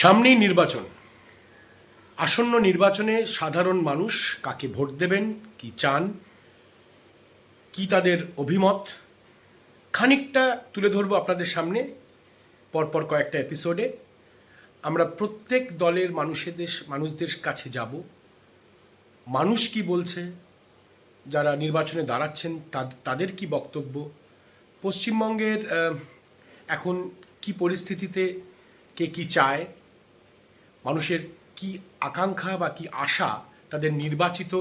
সামনেই নির্বাচন। আসন্ন নির্বাচনে সাধারণ মানুষ কাকে ভোট দেবেন, কি চান, কি তাদের অভিমত খানিকটা তুলে ধরবো আপনাদের সামনে পরপর কয়েকটা এপিসোডে। আমরা প্রত্যেক দলের মানুষদের কাছে যাব, মানুষ কি বলছে, যারা নির্বাচনে দাঁড়াচ্ছেন তাদের কি বক্তব্য, পশ্চিমবঙ্গের এখন কি পরিস্থিতিতে কে কি চায়, মানুষের কি আকাঙ্ক্ষা বা কি আশা তাদের নির্বাচিত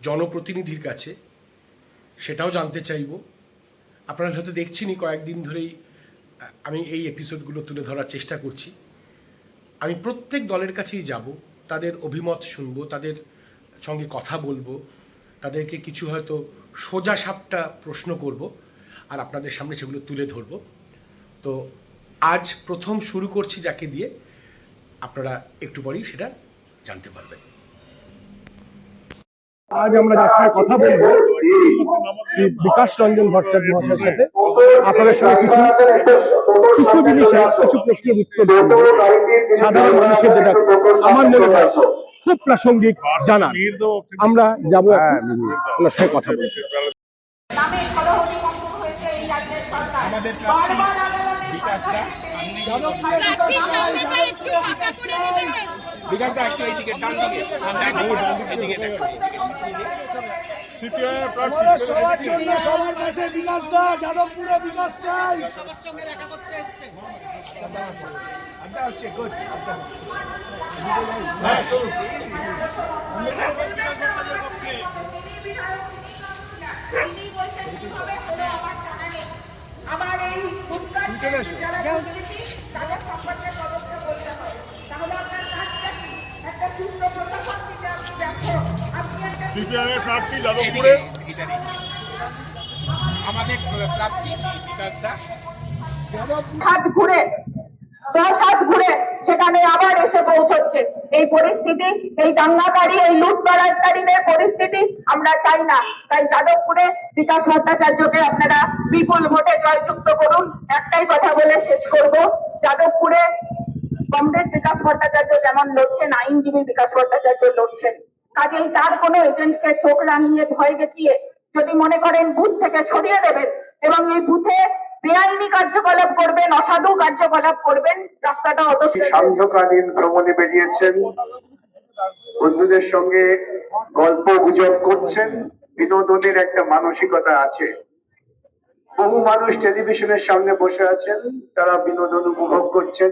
জনপ্রতিনিধির কাছে, সেটাও জানতে চাইব। আপনারা হয়তো দেখছেনই কয়েকদিন ধরেই আমি এই এপিসোডগুলো তুলে ধরার চেষ্টা করছি। আমি প্রত্যেক দলের কাছেই যাব, তাদের অভিমত শুনব, তাদের সঙ্গে কথা বলবো, তাদেরকে কিছু হয়তো সোজা সাপটা প্রশ্ন করব আর আপনাদের সামনে সেগুলো তুলে ধরব। তো আজ প্রথম শুরু করছি যাকে দিয়ে, আপনারা একটু পরেই সেটা জানতে পারবেন। আজ আমরা যার সঙ্গে কথা বলবো শ্রী বিকাশ রঞ্জন ভট্টাচার্য মহাশয়ের সাথে, আপনাদের সঙ্গে কিছু জিনিসে কিছু প্রশ্নের উত্তর দেবো, সাধারণ মানুষের যেটা আমার মনে হয় খুব প্রাসঙ্গিক জানা। আমরা যাবো ওনার সঙ্গে কথা বলতে। বিকাশদা একটু এইদিকে ডান দিকে এদিকে সবার জন্য সবার কাছে বিকাশদা যাদবপুরে বিকাশ চাই। সবার সঙ্গে দেখা করতে এসেছে। আমার এই সিপিএমের প্রার্থী যাদবপুরে আমাদের প্রার্থী বিকাশদা হাত ঘুরে 10 হাত ঘুরে সেখানে আবার এসে পৌঁছচ্ছে। এই পরিস্থিতি, এই দাঙ্গাকারী, এই লুটতরাজকারীদের পরিস্থিতি আমরা চাই না। তাই যাদবপুরে বিকাশ ভট্টাচার্যকে আপনারা বিপুল ভোটে জয়যুক্ত করুন। একটাই কথা বলে শেষ করব, যাদবপুরে কমরেড বিকাশ ভট্টাচার্য যেমন লড়ছেন, আইনজীবী বিকাশ ভট্টাচার্য লড়ছেন। কাজেই তার কোনো এজেন্টকে চোখ রাঙিয়ে ভয় দেখিয়ে যদি মনে করেন বুথ থেকে সরিয়ে দেবেন এবং এই বুথে বেআইনি কার্যকলাপ করবেন, অসাধু কার্যকলাপ করবেন, রাস্তাটা অত সান্ধ্যকালীন ভ্রমণে বেরিয়েছেন, বন্ধুদের সঙ্গে গল্প গুজব করছেন, বিনোদনের একটা মানসিকতা আছে। বহু মানুষ টেলিভিশনের সামনে বসে আছেন, তারা বিনোদন উপভোগ করছেন।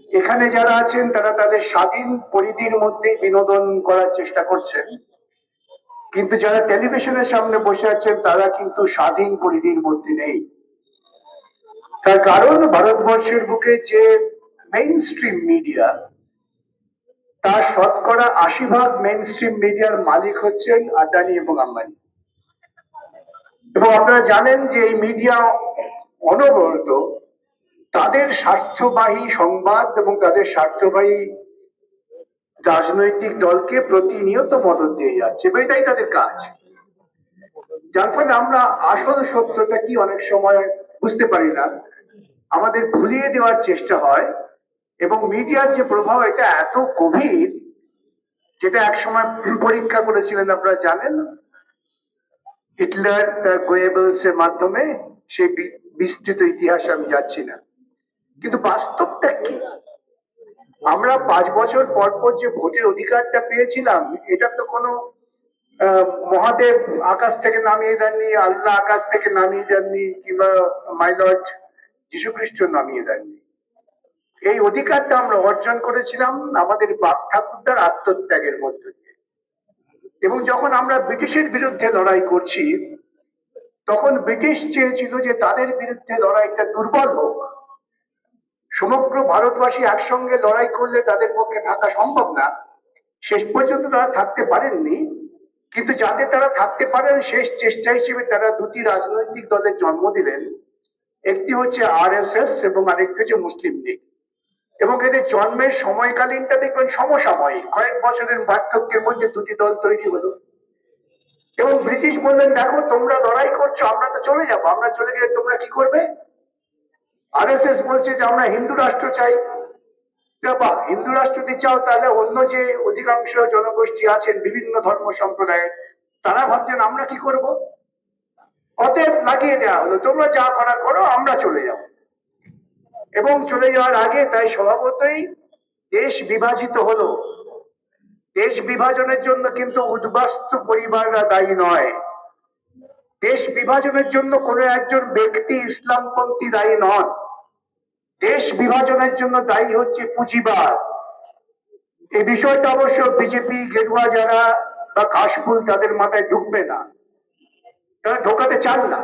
এখানে যারা আছেন তারা তাদের স্বাধীন পরিধির মধ্যে বিনোদন করার চেষ্টা করছেন, কিন্তু যারা টেলিভিশনের সামনে বসে আছেন তারা কিন্তু স্বাধীন পরিধির মধ্যে নেই। তার কারণ ভারতবর্ষের বুকে যে মেইন স্ট্রিম মিডিয়া, তার শতকরা 80% মেইন স্ট্রিম মিডিয়ার মালিক হচ্ছেন আদানি এবং আম্বানি। এবং আপনারা জানেন যে এই মিডিয়া অনবরত তাদের স্বার্থবাহী সংবাদ এবং তাদের স্বার্থবাহী রাজনৈতিক দলকে প্রতিনিয়ত মদত দিয়ে যাচ্ছে, এটাই তাদের কাজ। যার ফলে আমরা আসল সত্যটা কি অনেক সময় বুঝতে পারি না, আমাদের ভুলিয়ে দেওয়ার চেষ্টা হয়। এবং মিডিয়ার যে প্রভাব, এটা এত গভীর, যেটা একসময় পরীক্ষা করেছিলেন আপনারা জানেন, হিটলার তার গোয়েবলস এর মাধ্যমে। সেই বিস্তৃত ইতিহাসে আমি যাচ্ছি না, কিন্তু বাস্তবটা কি? আমরা 5 বছর পর পর যে ভোটের অধিকারটা পেয়েছিলাম, এটা তো কোনো মহাদেব আকাশ থেকে নামিয়ে দেননি, আল্লাহ আকাশ থেকে নামিয়ে দেননি, কিংবা মাই লর্ড যীশু খ্রিস্ট নামিয়ে দেননি। এই অধিকারটা আমরা অর্জন করেছিলাম আমাদের বাপ ঠাকুরদার আত্মত্যাগের মধ্য দিয়ে। এবং যখন আমরা ব্রিটিশের বিরুদ্ধে লড়াই করছি, তখন ব্রিটিশ চেয়েছিল যে তাদের বিরুদ্ধে লড়াইটা দুর্বল হোক। সমগ্র ভারতবাসী একসঙ্গে লড়াই করলে তাদের পক্ষে থাকা সম্ভব না, শেষ পর্যন্ত তারা থাকতে পারেননি। কিন্তু যাতে তারা থাকতে পারেন, শেষ চেষ্টা হিসেবে তারা দুটি রাজনৈতিক দলের জন্ম দিলেন। একটি হচ্ছে আরএসএস এবং আরেকটি হচ্ছে মুসলিম লীগ। এবং এদের জন্মের সময়কালীনটা দেখবেন সমসাময়িক, কয়েক বছরের পার্থক্যের মধ্যে দুটি দল তৈরি হলো। এবং ব্রিটিশ বললেন, দেখো তোমরা লড়াই করছো, আমরা তো চলে যাবো, আমরা চলে গেলে তোমরা কি করবে? আরএসএস বলছে যে আমরা হিন্দু রাষ্ট্র চাই, বা হিন্দু রাষ্ট্র দিতে চাও তাহলে অন্য যে অধিকাংশ জনগোষ্ঠী আছেন বিভিন্ন ধর্ম সম্প্রদায়ের, তারা ভাবছেন আমরা কি করব, অতএব লাগিয়ে দেওয়া হলো, তোমরা যা করার করো, আমরা চলে যাব। এবং চলে যাওয়ার আগে তাই স্বভাবতই দেশ বিভাজিত হলো। দেশ বিভাজনের জন্য কিন্তু উদ্বাস্তু পরিবাররা দায়ী নয়। দেশ বিভাজনের জন্য কোনো একজন ব্যক্তি ইসলামপন্থী দায়ী নন। দেশ বিভাজনের জন্য দায়ী হচ্ছে পুঁজিবাদ। এই বিষয়টা অবশ্য বিজেপি গেরুয়া যারা বা কাশফুল তাদের মাথায় ঢুকবে না, তারা ঢোকাতে চান না।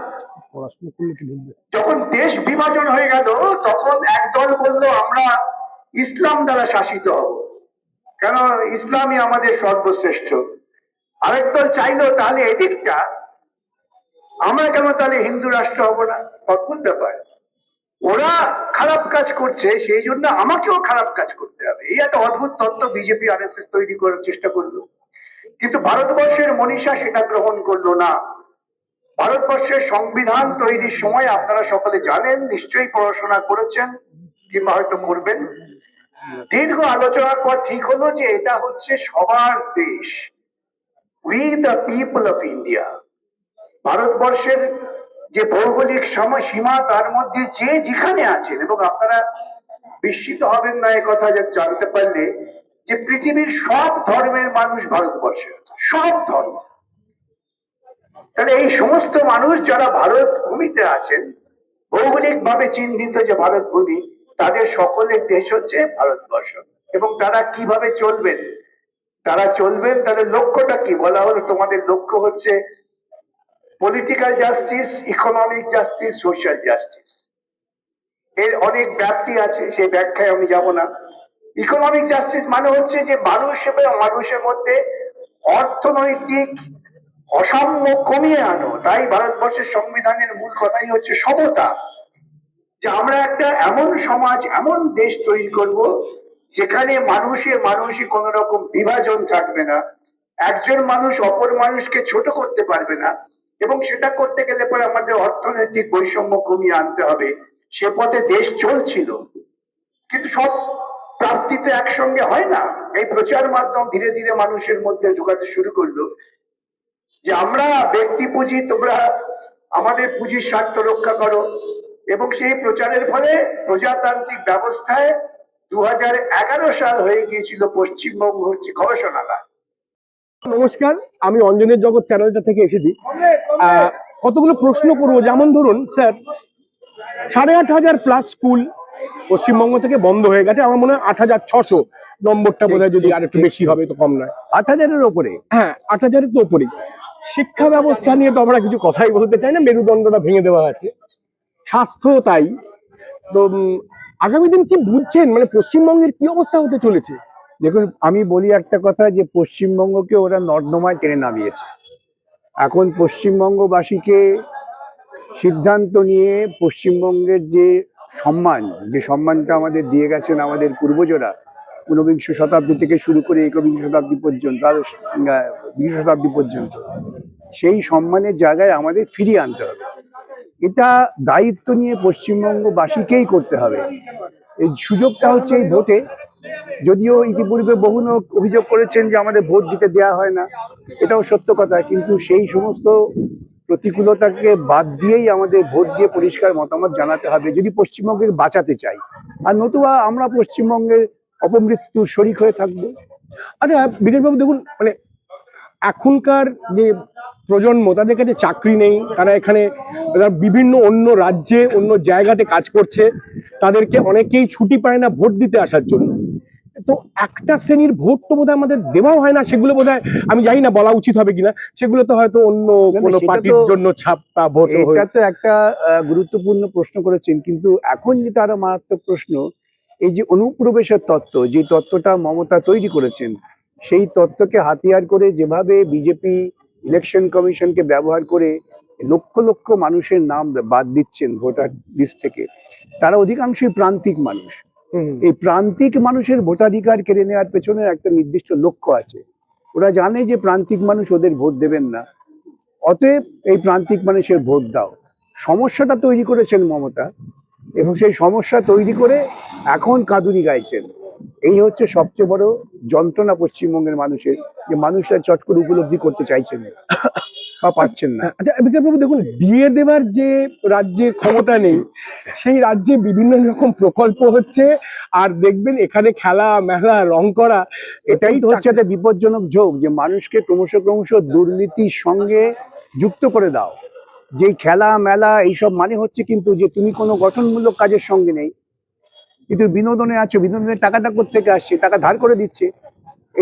যখন দেশ বিভাজন হয়ে গেল তখন একদল বলল আমরা ইসলাম দ্বারা শাসিত হব, কেন ইসলামই আমাদের সর্বশ্রেষ্ঠ। আরেক দল চাইলো তাহলে এদিকটা আমরা কেন তাহলে হিন্দু রাষ্ট্র হব না। অদ্ভুত ব্যাপার, ওরা খারাপ কাজ করছে সেই জন্য আমাকেও খারাপ কাজ করতে হবে, এই একটা অদ্ভুত তত্ত্ব বিজেপি আরএসএস তৈরি করার চেষ্টা করলো। কিন্তু ভারতবর্ষের মনীষা সেটা গ্রহণ করলো না। ভারতবর্ষের সংবিধান তৈরির সময় আপনারা সকলে জানেন, নিশ্চয়ই পড়াশোনা করেছেন কিংবা হয়তো করবেন, দীর্ঘ আলোচনার পর ঠিক হলো যে এটা হচ্ছে সবার দেশ, we the people of India. ভারতবর্ষের যে ভৌগোলিক সীমা তার মধ্যে যে যেখানে আছেন, এবং আপনারা বিস্মিত হবেন না কথা জানতে পারলে যে পৃথিবীর সব ধর্মের মানুষ ভারতবর্ষে আছে, সব ধর্ম। তাহলে এই সমস্ত মানুষ যারা ভারত ভূমিতে আছেন, ভৌগোলিক ভাবে চিহ্নিত যে ভারত ভূমি, তাদের সকলের দেশ হচ্ছে ভারতবর্ষ। এবং তারা কিভাবে চলবেন, তাদের লক্ষ্যটা কি বলা হলো, তোমাদের লক্ষ্য হচ্ছে political justice, economic justice, social justice. এর অনেক ব্যাপ্তি আছে, সেই ব্যাখ্যায় আমি যাব না। ইকোনমিক জাস্টিস মানে হচ্ছে যে মানুষ এবং মানুষের মধ্যে অর্থনৈতিক অসাম্য কমিয়ে আনো। তাই ভারতবর্ষের সংবিধানের মূল কথাই হচ্ছে সমতা, যে আমরা একটা এমন সমাজ, এমন দেশ তৈরি করব যেখানে মানুষে কোন রকম বিভাজন থাকবে না, একজন মানুষ অপর মানুষকে ছোট করতে পারবে না, এবং সেটা করতে গেলে পরে আমাদের অর্থনৈতিক বৈষম্য কমিয়ে আনতে হবে। সে পথে দেশ চলছিল, কিন্তু সব প্রাপ্তি তো একসঙ্গে হয় না। এই প্রচার মাধ্যম ধীরে ধীরে মানুষের মধ্যে ঢোকাতে শুরু করলো যে আমরা ব্যক্তি পুঁজি, তোমরা আমাদের পুঁজির স্বার্থ রক্ষা করো, এবং সেই প্রচারের ফলে প্রজাতান্ত্রিক ব্যবস্থায় 2011 সাল হয়ে গিয়েছিল পশ্চিমবঙ্গ হচ্ছে গবেষণাগার। নমস্কার, আমি অঞ্জনের জগৎ চ্যানেলটা থেকে এসেছি। কতগুলো প্রশ্ন করবো, যেমন ধরুন স্যার, 8,500 প্লাস স্কুল পশ্চিমবঙ্গ থেকে বন্ধ হয়ে গেছে। আমার মনে হয় 8,600 নম্বরটা বোধহয়, যদি আর একটু বেশি হবে তো কম নয়। 8,000-এর ওপরে, হ্যাঁ 8,000-এর তো ওপরেই। শিক্ষা ব্যবস্থা নিয়ে তো আমরা কিছু কথাই বলতে চাই না, মেরুদণ্ডটা ভেঙে দেওয়া আছে। স্বাস্থ্য তাই। তো আগামী দিন কি বুঝছেন, মানে পশ্চিমবঙ্গের কি অবস্থা হতে চলেছে? দেখুন আমি বলি একটা কথা, যে পশ্চিমবঙ্গকে ওরা নর্দমায় টেনে নামিয়েছে। এখন পশ্চিমবঙ্গবাসীকে সিদ্ধান্ত নিয়ে পশ্চিমবঙ্গের যে সম্মানটা আমাদের দিয়ে গেছেন আমাদের পূর্বজরা, 19বিংশ শতাব্দী থেকে শুরু করে 21বিংশ শতাব্দী পর্যন্ত, 20 শতাব্দী পর্যন্ত, সেই সম্মানের জায়গায় আমাদের ফিরিয়ে আনতে হবে। এটা দায়িত্ব নিয়ে পশ্চিমবঙ্গবাসীকেই করতে হবে। এই সুযোগটা হচ্ছে এই ভোটে। যদিও ইতিপূর্বে বহু লোক অভিযোগ করেছেন যে আমাদের ভোট দিতে দেওয়া হয় না, এটাও সত্য কথা, কিন্তু সেই সমস্ত প্রতিকূলতাকে বাদ দিয়েই আমাদের ভোট দিয়ে পরিষ্কার মতামত জানাতে হবে যদি পশ্চিমবঙ্গকে বাঁচাতে চাই। আর নতুবা আমরা পশ্চিমবঙ্গের অপমৃত্যুর শরিক হয়ে থাকবো। আচ্ছা বিকাশবাবু, দেখুন মানে এখনকার যে প্রজন্ম, তাদের কাছে চাকরি নেই, তারা এখানে বিভিন্ন অন্য রাজ্যে অন্য জায়গাতে কাজ করছে, তাদেরকে অনেকেই ছুটি পায় না ভোট দিতে আসার জন্য। তো একটা শ্রেণীর ভোট তো বোধহয় আমাদের দেওয়াও হয় না, সেগুলো বোধহয়, আমি জানি না বলা উচিত হবে কিনা, সেগুলো তো হয়তো অন্য কোনো পার্টির জন্য ছাপটা ভোট। এটা তো একটা গুরুত্বপূর্ণ প্রশ্ন করেছেন, কিন্তু এখন যেটা আরো মারাত্মক প্রশ্ন, এই যে অনুপ্রবেশের তত্ত্ব, যে তত্ত্বটা মমতা তৈরি করেছেন, সেই তত্ত্বকে হাতিয়ার করে যেভাবে বিজেপি ইলেকশন কমিশনকে ব্যবহার করে লক্ষ লক্ষ মানুষের নাম বাদ দিচ্ছেন ভোটার লিস্ট থেকে, তারা অধিকাংশই প্রান্তিক মানুষ। এই প্রান্তিক মানুষের ভোটাধিকার কেড়ে নেওয়ার পেছনে একটা নির্দিষ্ট লক্ষ্য আছে। ওরা জানে যে প্রান্তিক মানুষ ওদের ভোট দেবেন না, অতএব এই প্রান্তিক মানুষের ভোট দাও। সমস্যাটা তৈরি করেছেন মমতা, এবং সেই সমস্যা তৈরি করে এখন কাঁদুনি গাইছেন এই হচ্ছে সবচেয়ে বড় যন্ত্রণা পশ্চিমবঙ্গের মানুষের, যে মানুষরা চট করে উপলব্ধি করতে চাইছেন না বা পারছেন না। আচ্ছা বিকাশবাবু দেখুন, দিয়ে দেওয়ার যে রাজ্যের ক্ষমতা নেই, সেই রাজ্যে বিভিন্ন রকম প্রকল্প হচ্ছে, আর দেখবেন এখানে খেলা মেলা রং করা, এটাই তো হচ্ছে একটা বিপজ্জনক ঝোঁক, যে মানুষকে ক্রমশ ক্রমশ দুর্নীতির সঙ্গে যুক্ত করে দাও। যে খেলা মেলা এইসব মানে হচ্ছে কিন্তু যে তুমি কোনো গঠনমূলক কাজের সঙ্গে নেই, কিন্তু বিনোদনে আছো, বিনোদনের টাকাটা কোত্থেকে আসছে, টাকা ধার করে দিচ্ছে,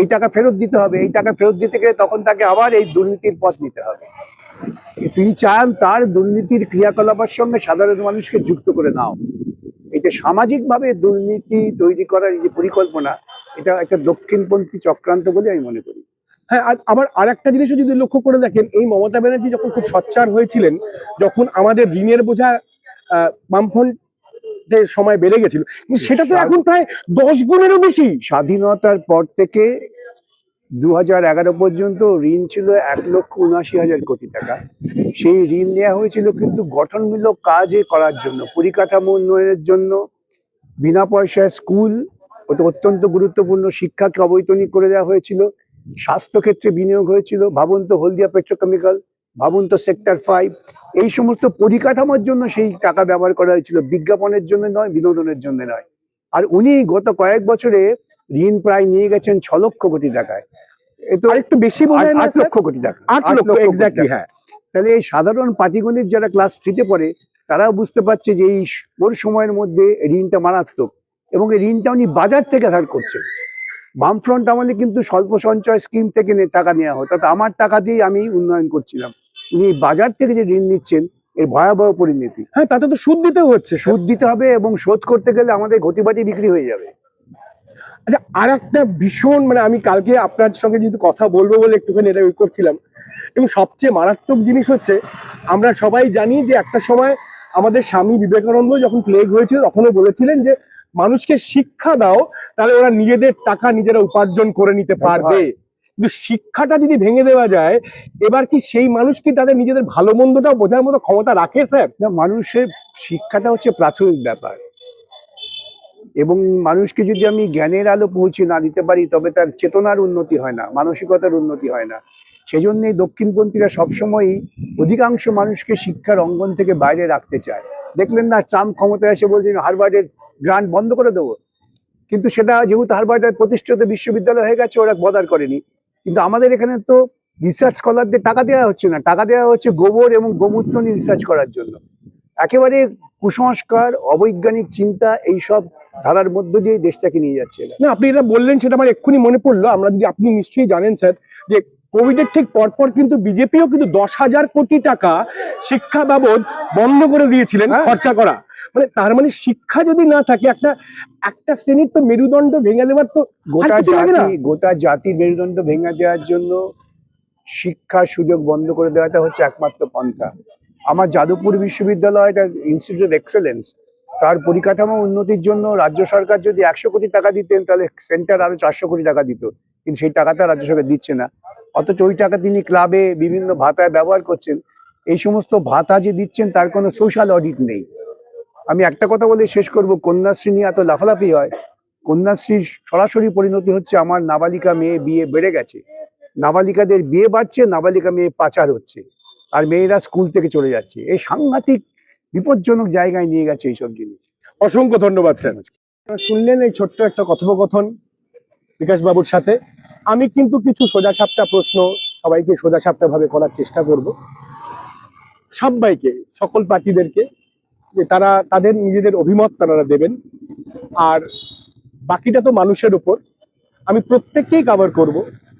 এই টাকা ফেরত দিতে হবে, এই টাকা ফেরত দিতে গেলে তখন তাকে আবার এই দুর্নীতির পথ নিতে হবে। তিনি চান তার দুর্নীতির ক্রিয়াকলাপের সঙ্গে সাধারণ মানুষকে যুক্ত করে নাও। এটা সামাজিকভাবে দুর্নীতি তৈরি করার যে পরিকল্পনা, এটা একটা দক্ষিণপন্থী চক্রান্ত বলে আমি মনে করি। হ্যাঁ, আর আবার আরেকটা জিনিসও যদি লক্ষ্য করে দেখেন, এই মমতা ব্যানার্জি যখন খুব সোচ্চার হয়েছিলেন, যখন আমাদের ঋণের বোঝা বামফ্রন্টের সময় বেড়ে গেছিল, কিন্তু সেটা তো এখন প্রায় 10 গুণেরও বেশি। স্বাধীনতার পর থেকে 2011 পর্যন্ত ঋণ ছিল 1,79,000 কোটি টাকা। সেই ঋণ নেওয়া হয়েছিল কিন্তু গঠনমূলক কাজে করার জন্য, পরিকাঠামো উন্নয়নের জন্য, বিনা পয়সায় স্কুল, ওটা অত্যন্ত গুরুত্বপূর্ণ, শিক্ষাকে অবৈতনিক করে দেওয়া হয়েছিল, স্বাস্থ্যক্ষেত্রে বিনিয়োগ হয়েছিল, ভাবুন তো হলদিয়া পেট্রোকেমিক্যাল, ভাবুন তো সেক্টর 5, এই সমস্ত পরিকাঠামোর জন্য সেই টাকা ব্যবহার করা হয়েছিল, বিজ্ঞাপনের জন্য নয়, বিনোদনের জন্য নয়। আর উনি গত কয়েক বছরে ঋণ প্রায় নিয়ে গেছেন 6 লক্ষ কোটি টাকায়। এ তো আরেকটু বেশি বোঝায় না 8 স্যার? লক্ষ কোটি টাকা, 8 লক্ষ কোটি এক্স্যাক্টলি, টাকা। হ্যাঁ। তাহলে এই সাধারণ পাটিগণিত যারা ক্লাস 3-তে পড়ে, তারাও বুঝতে পারছে যে এই ওর সময়ের মধ্যে ঋণটা মারাত্মক, এবং এই ঋণটা উনি বাজার থেকে ধার করছেন। বামফ্রন্ট আমলে কিন্তু স্বল্প সঞ্চয় স্কিম থেকে টাকা নেওয়া হতো, তাতে আমার টাকা দিয়েই আমি উন্নয়ন করছিলাম। উনি বাজার থেকে যে ঋণ নিচ্ছেন, এর ভয়াবহ পরিণতি। হ্যাঁ, তাতে তো সুদ দিতেও হচ্ছে। সুদ দিতে হবে, এবং শোধ করতে গেলে আমাদের ঘটিবাটি বিক্রি হয়ে যাবে। আচ্ছা, আর একটা ভীষণ, মানে আমি কালকে আপনার সঙ্গে যেহেতু কথা বলবো বলে একটুখানি এটা করছিলাম, এবং সবচেয়ে মারাত্মক জিনিস হচ্ছে, আমরা সবাই জানি যে একটা সময় আমাদের স্বামী বিবেকানন্দ যখন প্লেগ হয়েছিল, তখনও বলেছিলেন যে মানুষকে শিক্ষা দাও, তাহলে ওরা নিজেদের টাকা নিজেরা উপার্জন করে নিতে পারবে। কিন্তু শিক্ষাটা যদি ভেঙে দেওয়া যায়, এবার কি সেই মানুষ কি তাদের নিজেদের ভালো মন্দটাও বোঝার মতো ক্ষমতা রাখে স্যার? না, মানুষের শিক্ষাটা হচ্ছে প্রাথমিক ব্যাপার, এবং মানুষকে যদি আমি জ্ঞানের আলো পৌঁছে না দিতে পারি, তবে তার চেতনার উন্নতি হয় না, মানসিকতার উন্নতি হয় না। সেজন্যই দক্ষিণপন্থীরা সবসময়ই অধিকাংশ মানুষকে শিক্ষার অঙ্গন থেকে বাইরে রাখতে চায়। দেখলেন না, ট্রাম্প ক্ষমতায় এসে বলছেন হার্ভার্ডের গ্রান্ট বন্ধ করে দেবো, কিন্তু সেটা যেহেতু হার্ভার্ডের প্রতিষ্ঠিত বিশ্ববিদ্যালয় হয়ে গেছে, ওরা বদার করেনি। কিন্তু আমাদের এখানে তো রিসার্চ স্কলারদের টাকা দেওয়া হচ্ছে না, টাকা দেওয়া হচ্ছে গোবর এবং গোমূত্র নিয়ে রিসার্চ করার জন্য। একেবারে কুসংস্কার, অবৈজ্ঞানিক চিন্তা, এইসব ধারার মধ্য দিয়ে দেশটাকে নিয়ে যাচ্ছে। না, আপনি এটা বললেন সেটা আমার এক্ষুনি মনে পড়লো। আমরা যদি, আপনি নিশ্চয়ই জানেন স্যার, যে কোভিডের ঠিক পরপর কিন্তু বিজেপিও কিন্তু 10,000 কোটি টাকা শিক্ষা বাবদ বন্ধ করে দিয়েছিলেন খরচা করা। মানে তার মানে শিক্ষা যদি না থাকে, একটা শ্রেণীর তো মেরুদণ্ড ভেঙে দেওয়ার তো গোটা জাতির মেরুদণ্ড ভেঙে দেওয়ার জন্য শিক্ষার সুযোগ বন্ধ করে দেওয়াটা হচ্ছে একমাত্র পন্থা। আমার যাদবপুর বিশ্ববিদ্যালয়, ইনস্টিটিউট অফ এক্সেলেন্স, তার পরিকাঠামো উন্নতির জন্য রাজ্য সরকার যদি 100 কোটি টাকা দিতেন, তাহলে সেন্টার আরো 400 কোটি টাকা দিত, কিন্তু সেই টাকাটা রাজ্য সরকার দিচ্ছে না। অথচ ওই টাকা তিনি ক্লাবে বিভিন্ন ভাতায় ব্যবহার করছেন। এই সমস্ত ভাতা যে দিচ্ছেন, তার কোনো সোশ্যাল অডিট নেই। আমি একটা কথা বলে শেষ করব, কন্যাশ্রী নিয়ে এত লাফালাফি হয়, কন্যাশ্রীর সরাসরি পরিণতি হচ্ছে আমার নাবালিকা মেয়ে বিয়ে বেড়ে গেছে, নাবালিকাদের বিয়ে বাড়ছে, নাবালিকা মেয়ে পাচার হচ্ছে, আর মেয়েরা স্কুল থেকে চলে যাচ্ছে। এই সাংঘাতিক বিপজ্জনক জায়গায় নিয়ে গেছে এইসব জিনিস। অসংখ্য ধন্যবাদ স্যার। শুনলেন এই ছোট্ট একটা কথোপকথন বিকাশ বাবুর সাথে। আমি কিন্তু কিছু সোজাসাপটা প্রশ্ন সবাইকে সোজাসাপটা ভাবে করার চেষ্টা করব, সবাইকে, সকল পার্টিদেরকে, যে তারা তাদের নিজেদের অভিমত তারা দেবেন, আর বাকিটা তো মানুষের উপর। আমি প্রত্যেককেই কভার করব,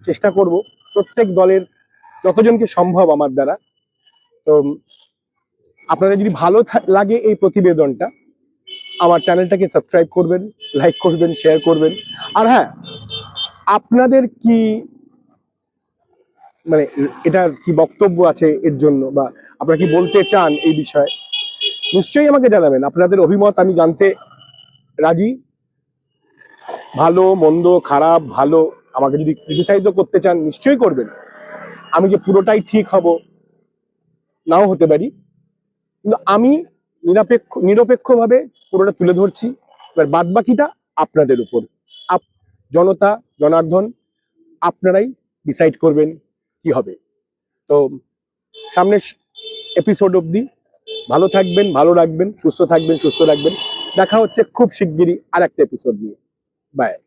চেষ্টা করব, প্রত্যেক দলের যতজনকে সম্ভব আমার দ্বারা। তো আপনাদের যদি ভালো লাগে এই প্রতিবেদনটা, আমার চ্যানেলটাকে সাবস্ক্রাইব করবেন, লাইক করবেন, শেয়ার করবেন। আর হ্যাঁ, আপনাদের কি, মানে এটার কি বক্তব্য আছে এর জন্য, বা আপনারা কি বলতে চান এই বিষয়ে, নিশ্চয়ই আমাকে জানাবেন। আপনাদের অভিমত আমি জানতে রাজি। ভালো মন্দ, খারাপ ভালো, আমাকে যদি ক্রিটিসাইজও করতে চান নিশ্চয়ই করবেন। আমি যে পুরোটাই ঠিক হব নাও হতে পারি, কিন্তু আমি নিরপেক্ষভাবে পুরোটা তুলে ধরছি। এবার বাদ বাকিটা আপনাদের উপর। জনতা জনার্দন আপনারাই ডিসাইড করবেন কি হবে। তো সামনের এপিসোড অবধি ভালো থাকবেন, ভালো রাখবেন, সুস্থ থাকবেন, সুস্থ রাখবেন। দেখা হচ্ছে খুব শিগগিরই আর একটা এপিসোড নিয়ে। বাই।